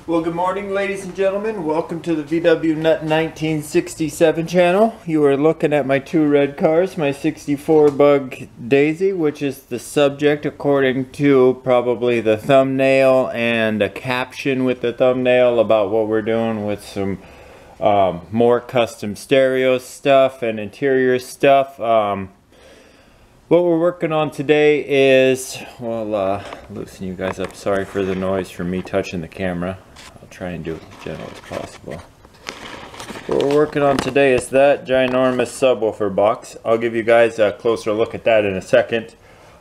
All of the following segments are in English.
Well, good morning, ladies and gentlemen. Welcome to the wwnut 1967 channel. You are looking at my two red cars, my 64 Bug Daisy, which is the subject according to probably the thumbnail and a caption with the thumbnail about what we're doing with some more custom stereo stuff and interior stuff. What we're working on today is, well, loosen you guys up. Sorry for the noise from me touching the camera. I'll try and do it as gentle as possible. What we're working on today is that ginormous subwoofer box. I'll give you guys a closer look at that in a second.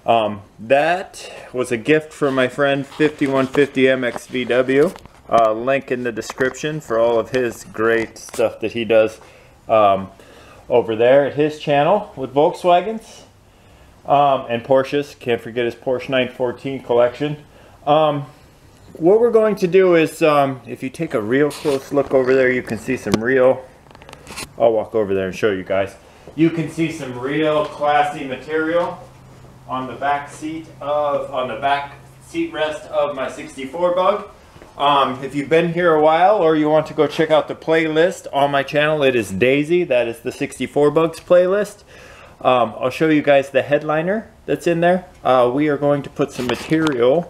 That was a gift from my friend 5150MXVW. Link in the description for all of his great stuff that he does over there at his channel with Volkswagens. And Porsches. Can't forget his Porsche 914 collection. What we're going to do is, if you take a real close look over there, you can see some real, I'll walk over there and show you guys. You can see some real classy material on the back seat rest of my 64 Bug. If you've been here a while or you want to go check out the playlist on my channel, it is Daisy. That is the 64 Bugs playlist. I'll show you guys the headliner that's in there. We are going to put some material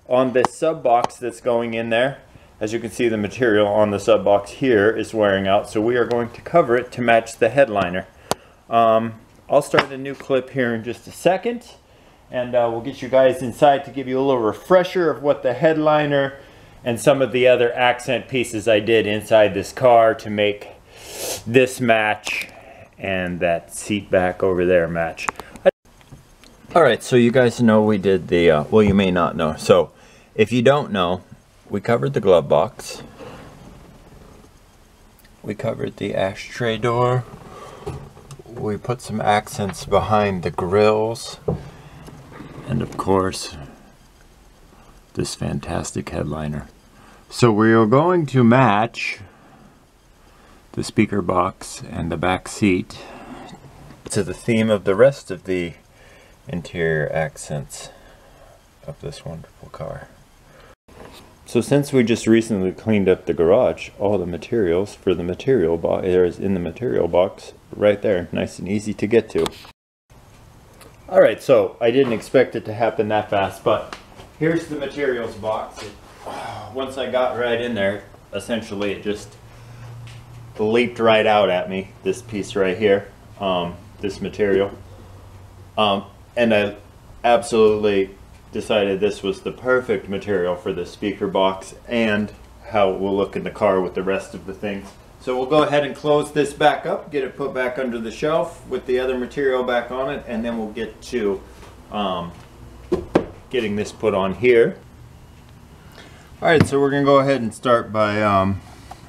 on this sub box that's going in there. As you can see, the material on the sub box here is wearing out, so we are going to cover it to match the headliner. I'll start a new clip here in just a second, and we'll get you guys inside to give you a little refresher of what the headliner and some of the other accent pieces I did inside this car to make this match and that seat back over there match. Alright, so you guys know we did the, well, you may not know. So, if you don't know, we covered the glove box. We covered the ashtray door. We put some accents behind the grills. And of course, this fantastic headliner. So we are going to match the speaker box and the back seat to the theme of the rest of the interior accents of this wonderful car. So since we just recently cleaned up the garage, all the materials for the material box is in the material box right there, nice and easy to get to. Alright, so I didn't expect it to happen that fast, but here's the materials box. Once I got right in there, essentially it just leaped right out at me, this piece right here, this material. And I absolutely decided this was the perfect material for the speaker box and how it will look in the car with the rest of the things. So we'll go ahead and close this back up, get it put back under the shelf with the other material back on it, and then we'll get to getting this put on here. Alright, so we're going to go ahead and start by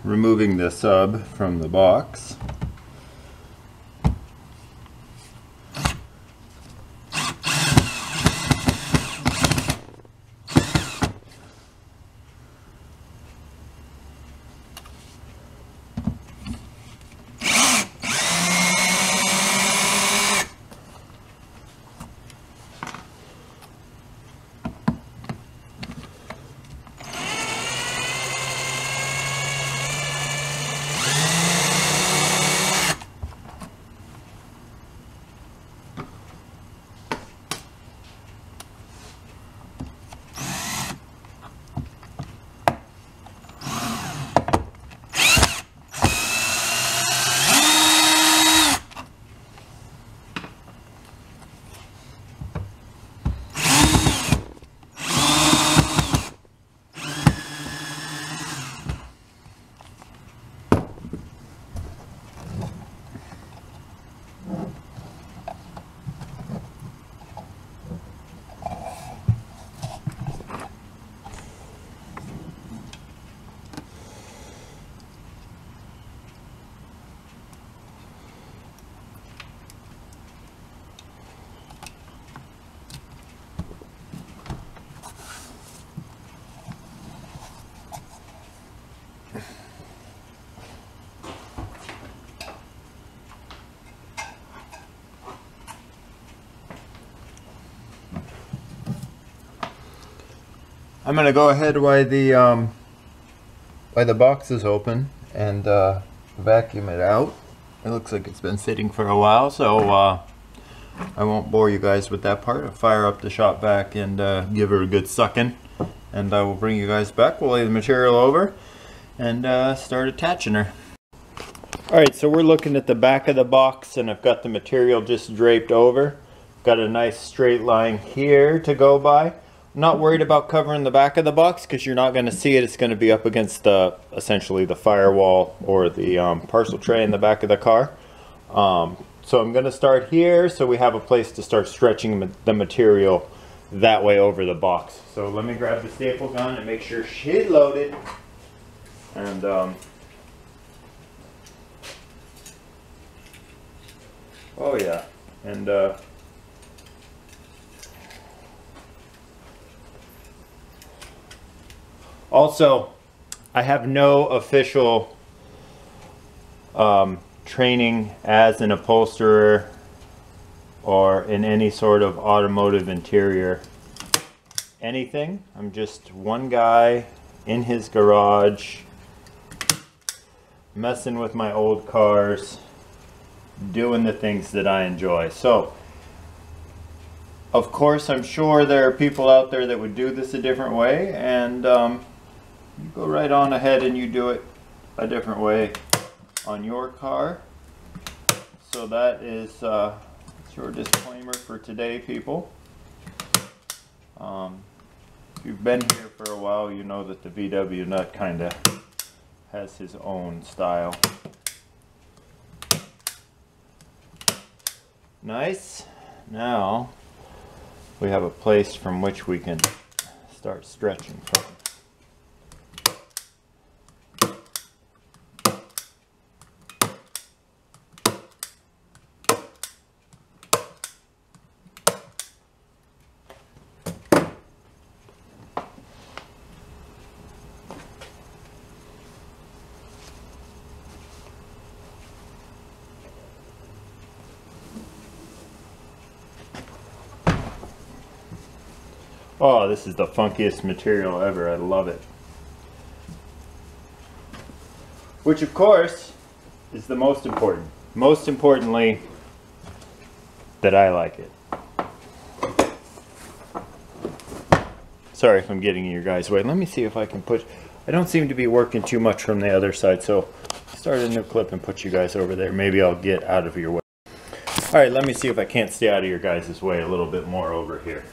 removing the sub from the box. I'm going to go ahead while the why the box is open and vacuum it out. It looks like it's been sitting for a while, so I won't bore you guys with that part. I'll fire up the shop vac and give her a good sucking, and I will bring you guys back. We'll lay the material over and start attaching her. Alright, so we're looking at the back of the box, and I've got the material just draped over. Got a nice straight line here to go by. I'm not worried about covering the back of the box because you're not going to see it. It's going to be up against the essentially the firewall or the parcel tray in the back of the car. So I'm going to start here so we have a place to start stretching the material that way over the box. So let me grab the staple gun and make sure she's loaded. And oh yeah, and also I have no official training as an upholsterer or in any sort of automotive interior anything. I'm just one guy in his garage messing with my old cars, doing the things that I enjoy. So of course I'm sure there are people out there that would do this a different way, and you go right on ahead and you do it a different way on your car. So that is your disclaimer for today, people. If you've been here for a while, you know that the wwnut kind of has his own style. Nice. Now we have a place from which we can start stretching from. Oh, this is the funkiest material ever. I love it. Which, of course, is the most important. Most importantly, that I like it. Sorry if I'm getting in your guys' way. Let me see if I can put... I don't seem to be working too much from the other side, so start a new clip and put you guys over there. Maybe I'll get out of your way. Alright, let me see if I can't stay out of your guys' way a little bit more over here.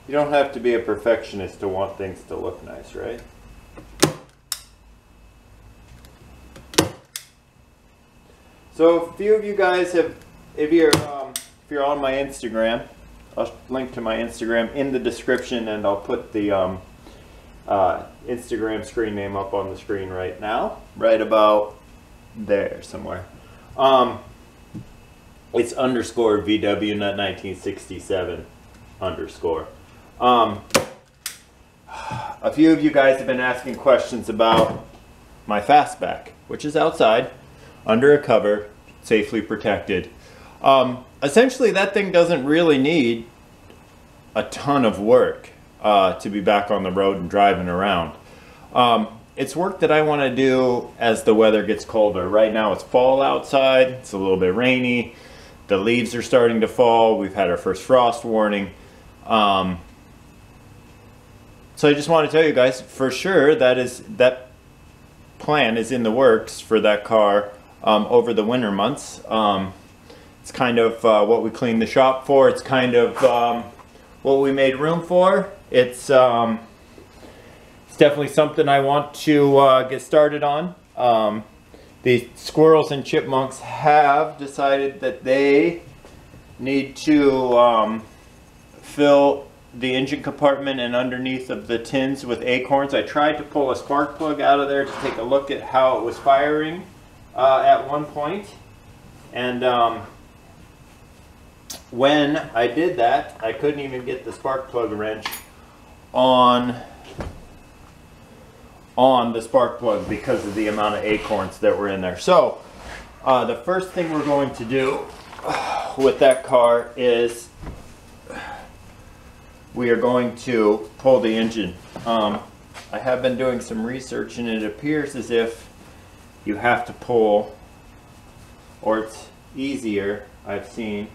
You don't have to be a perfectionist to want things to look nice, right? So a few of you guys have, if you're on my Instagram, I'll link to my Instagram in the description, and I'll put the Instagram screen name up on the screen right now, right about there somewhere. It's underscore vwnut1967 underscore. A few of you guys have been asking questions about my fastback, which is outside, under a cover, safely protected. Essentially, that thing doesn't really need a ton of work to be back on the road and driving around. It's work that I want to do as the weather gets colder. Right now it's fall outside, it's a little bit rainy, the leaves are starting to fall, we've had our first frost warning. So I just want to tell you guys, for sure, that plan is in the works for that car over the winter months. It's kind of what we cleaned the shop for. It's kind of what we made room for. It's definitely something I want to get started on. The squirrels and chipmunks have decided that they need to fill the engine compartment and underneath of the tins with acorns. I tried to pull a spark plug out of there to take a look at how it was firing at one point. And when I did that, I couldn't even get the spark plug wrench on the spark plug because of the amount of acorns that were in there. So the first thing we're going to do with that car is we are going to pull the engine. I have been doing some research and it appears as if you have to pull, or it's easier, I've seen,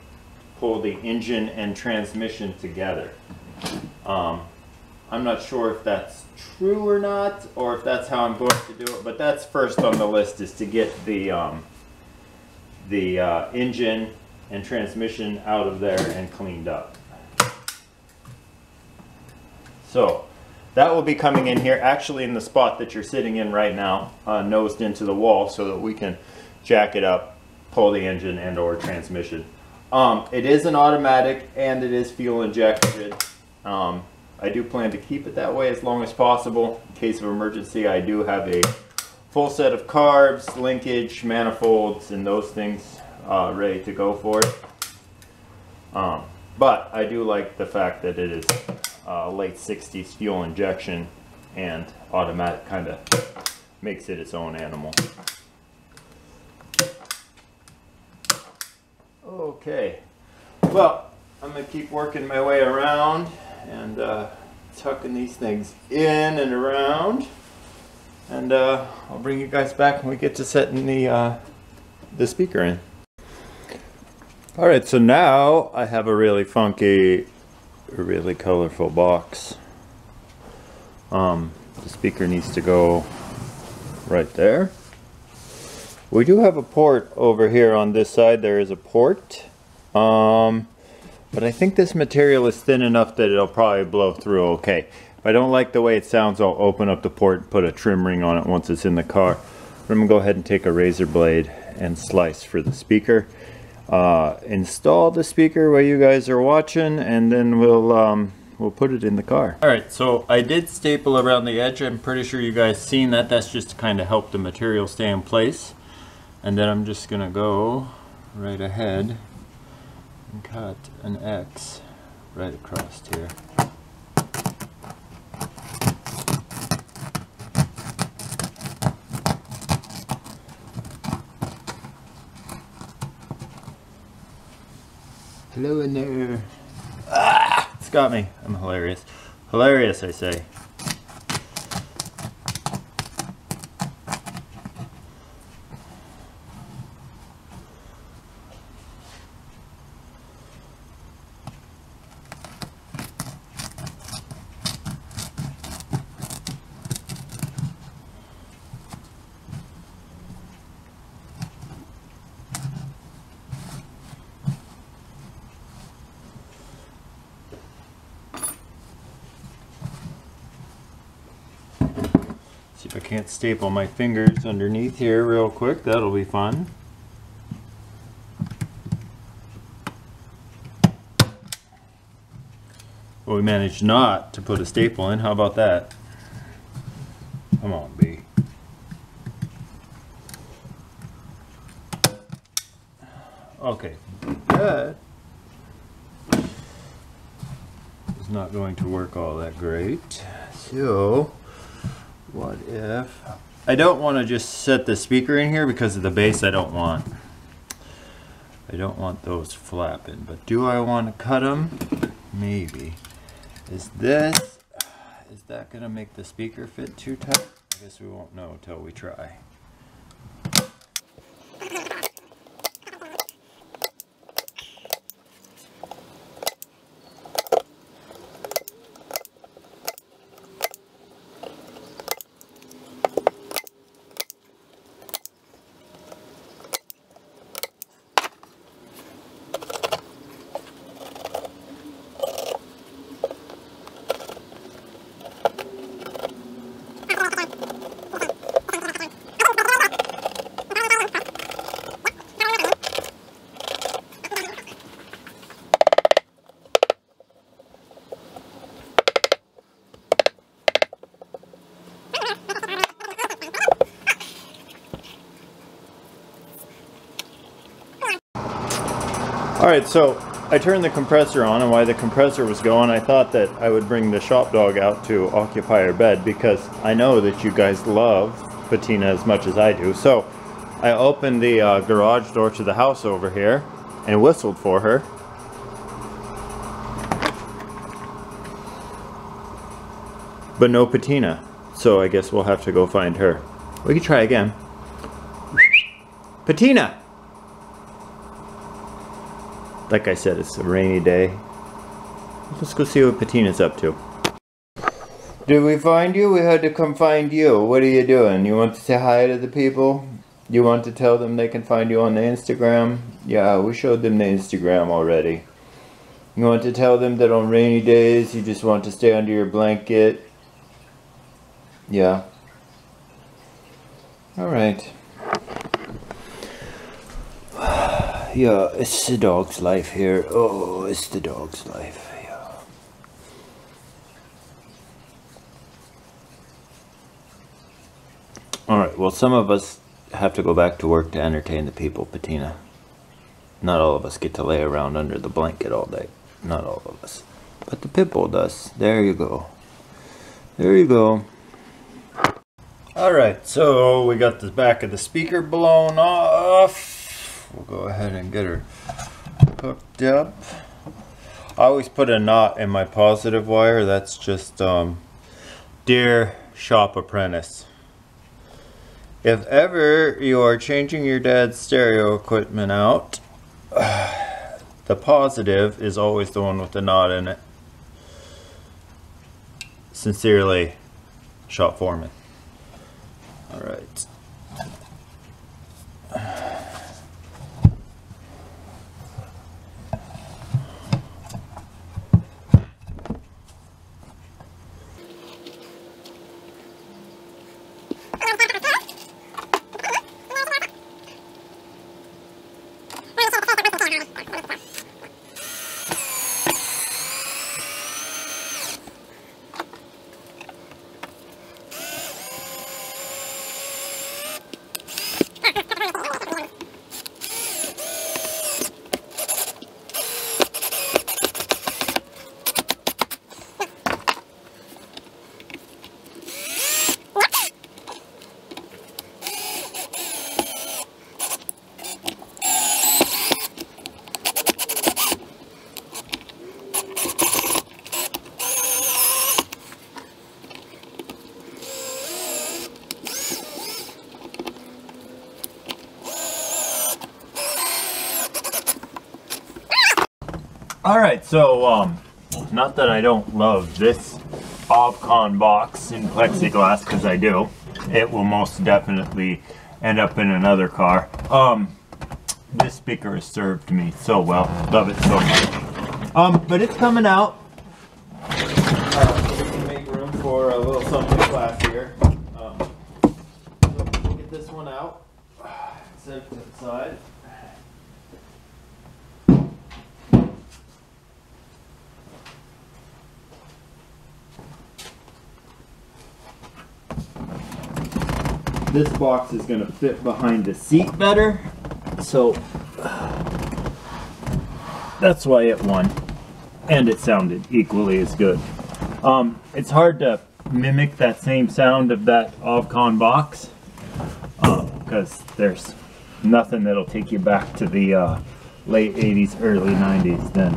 pull the engine and transmission together. I'm not sure if that's true or not, or if that's how I'm going to do it, but that's first on the list, is to get the engine and transmission out of there and cleaned up. So that will be coming in here, actually in the spot that you're sitting in right now, nosed into the wall, so that we can jack it up, pull the engine and or transmission. It is an automatic and it is fuel injected. I do plan to keep it that way as long as possible. In case of emergency, I do have a full set of carbs, linkage, manifolds, and those things ready to go for it. But I do like the fact that it is late 60s fuel injection and automatic, kind of makes it its own animal. Okay, well, I'm going to keep working my way around and tucking these things in and around, and I'll bring you guys back when we get to setting the speaker in. Alright, so now I have a really funky, really colorful box. The speaker needs to go right there. We do have a port over here on this side. There is a port, but I think this material is thin enough that it'll probably blow through okay. If I don't like the way it sounds, I'll open up the port and put a trim ring on it once it's in the car. I'm going to go ahead and take a razor blade and slice for the speaker. Install the speaker while you guys are watching, and then we'll put it in the car. Alright, so I did staple around the edge. I'm pretty sure you guys seen that. That's just to kind of help the material stay in place. And then I'm just going to go right ahead and cut an X right across here. Hello in there. Ah! It's got me. I'm hilarious. Hilarious, I say. See if I can't staple my fingers underneath here real quick. That'll be fun. Well, we managed not to put a staple in. How about that? Come on, B. Okay, that is not going to work all that great. So what if I don't want to just set the speaker in here because of the bass? I don't want those flapping, but do I want to cut them? Maybe. Is that gonna make the speaker fit too tight? I guess we won't know until we try. Alright, so I turned the compressor on, and while the compressor was going, I thought that I would bring the shop dog out to occupy her bed, because I know that you guys love patina as much as I do. So I opened the garage door to the house over here and whistled for her. But no patina, so I guess we'll have to go find her. We can try again. Patina! Like I said, it's a rainy day. Let's go see what Patina's up to. Did we find you? We had to come find you. What are you doing? You want to say hi to the people? You want to tell them they can find you on the Instagram? Yeah, we showed them the Instagram already. You want to tell them that on rainy days you just want to stay under your blanket? Yeah. Alright. Yeah, it's the dog's life here. Oh, it's the dog's life. Yeah. Alright, well, some of us have to go back to work to entertain the people, Patina. Not all of us get to lay around under the blanket all day. Not all of us. But the pit bull does. There you go. There you go. Alright, so we got the back of the speaker blown off. We'll go ahead and get her hooked up. I always put a knot in my positive wire. That's just dear shop apprentice. If ever you are changing your dad's stereo equipment out, the positive is always the one with the knot in it. Sincerely, shop foreman. All right. Alright, so, not that I don't love this Ovcon box in plexiglass, because I do. It will most definitely end up in another car. This speaker has served me so well. Love it so much. But it's coming out. So we can make room for a little something classier. We'll get this one out. Set it to the side. This box is going to fit behind the seat better, so that's why it won, and it sounded equally as good. It's hard to mimic that same sound of that Ovcon box because there's nothing that'll take you back to the late 80s, early 90s than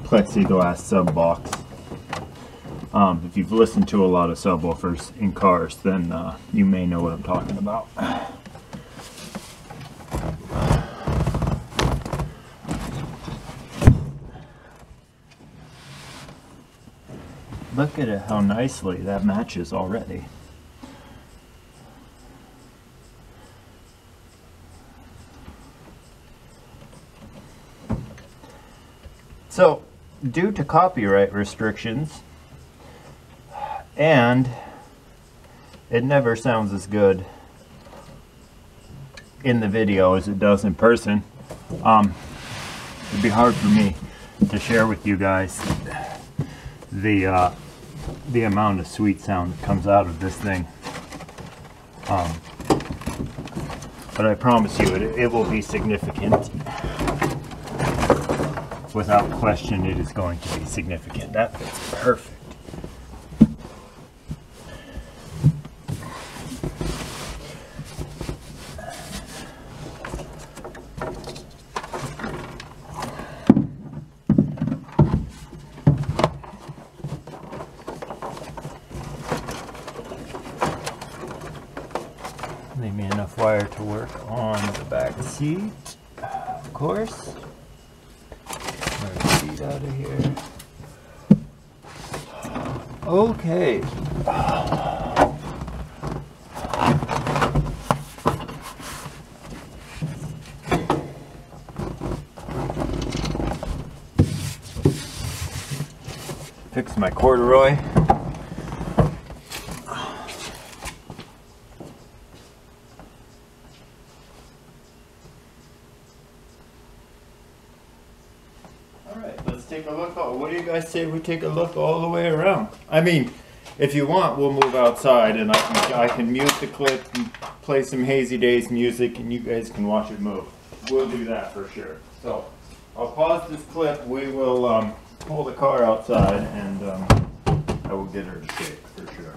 plexiglass sub box. If you've listened to a lot of subwoofers in cars, then you may know what I'm talking about. Look at it, how nicely that matches already. So, due to copyright restrictions, and it never sounds as good in the video as it does in person, it'd be hard for me to share with you guys the amount of sweet sound that comes out of this thing. But I promise you it will be significant. without question it is going to be significant. That fits perfect. Leave me enough wire to work on the back seat, of course. Move the seat out of here. Okay. Fix my corduroy. Take a look. What do you guys say we take a look all the way around? I mean, if you want, we'll move outside and I can mute the clip and play some Hazy Days music and you guys can watch it move. We'll do that for sure. So I'll pause this clip. We will pull the car outside and I will get her to shake for sure.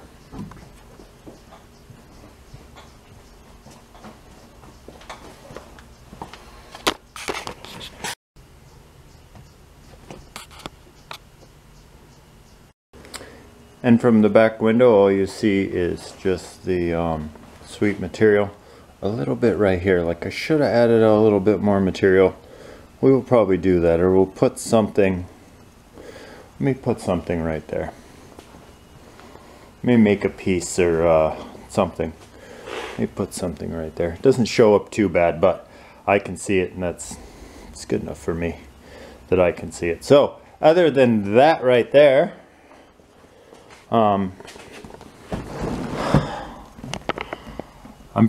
And from the back window, all you see is just the sweet material. A little bit right here. Like I should have added a little bit more material. We will probably do that, or we'll put something. Let me put something right there. Let me make a piece or something. Let me put something right there. It doesn't show up too bad, but I can see it, and it's good enough for me that I can see it. So, other than that right there, I'm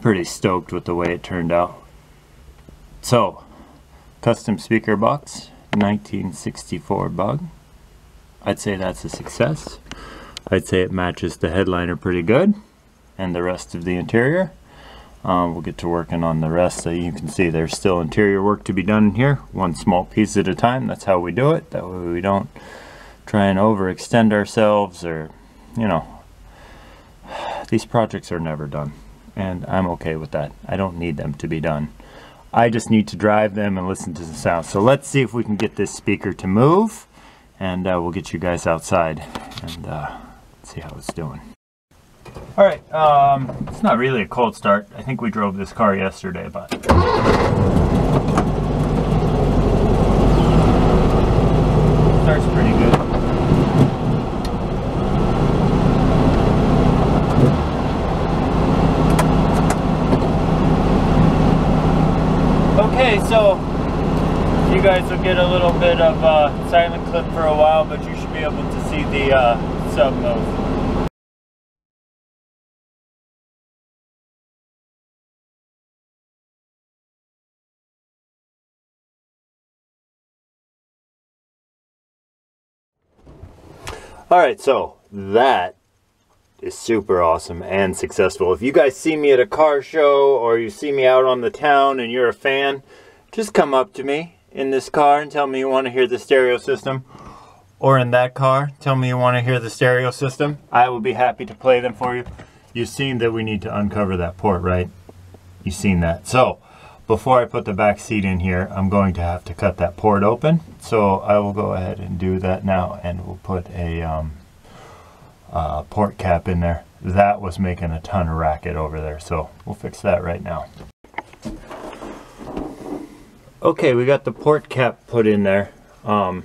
pretty stoked with the way it turned out. So, custom speaker box, 1964 bug. I'd say that's a success. I'd say it matches the headliner pretty good and the rest of the interior. We'll get to working on the rest. So you can see there's still interior work to be done in here, one small piece at a time. That's how we do it. That way we don't try and overextend ourselves, or you know, these projects are never done, and I'm okay with that. I don't need them to be done. I just need to drive them and listen to the sound. So let's see if we can get this speaker to move, and we'll get you guys outside and see how it's doing. All right, it's not really a cold start. I think we drove this car yesterday, but starts pretty good. Okay, so you guys will get a little bit of silent clip for a while, but you should be able to see the sub move. Alright, so that is super awesome and successful. If you guys see me at a car show or you see me out on the town and you're a fan, just come up to me in this car and tell me you want to hear the stereo system. Or in that car, tell me you want to hear the stereo system. I will be happy to play them for you. You've seen that we need to uncover that port, right? You've seen that. So, before I put the back seat in here, I'm going to have to cut that port open. So I will go ahead and do that now, and we'll put a port cap in there. That was making a ton of racket over there, so we'll fix that right now. Okay, we got the port cap put in there. I'm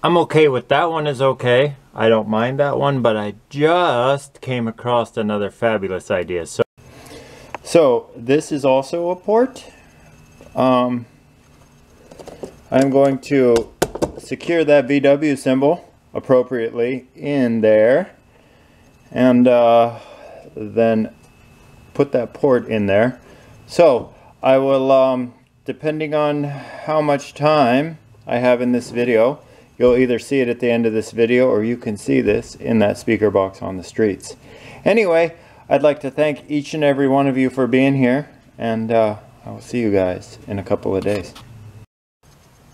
okay with that one. Is okay. I don't mind that one, but I just came across another fabulous idea. So this is also a port. I'm going to secure that VW symbol appropriately in there, and then put that port in there. So I will, depending on how much time I have in this video, you'll either see it at the end of this video, or you can see this in that speaker box on the streets. Anyway, I'd like to thank each and every one of you for being here, and I will see you guys in a couple of days.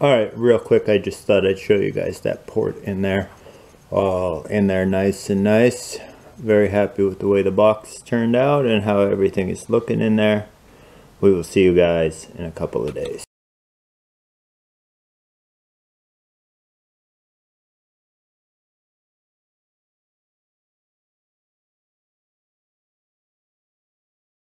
Alright, real quick, I just thought I'd show you guys that port in there. All in there nice and nice. Very happy with the way the box turned out and how everything is looking in there. We will see you guys in a couple of days.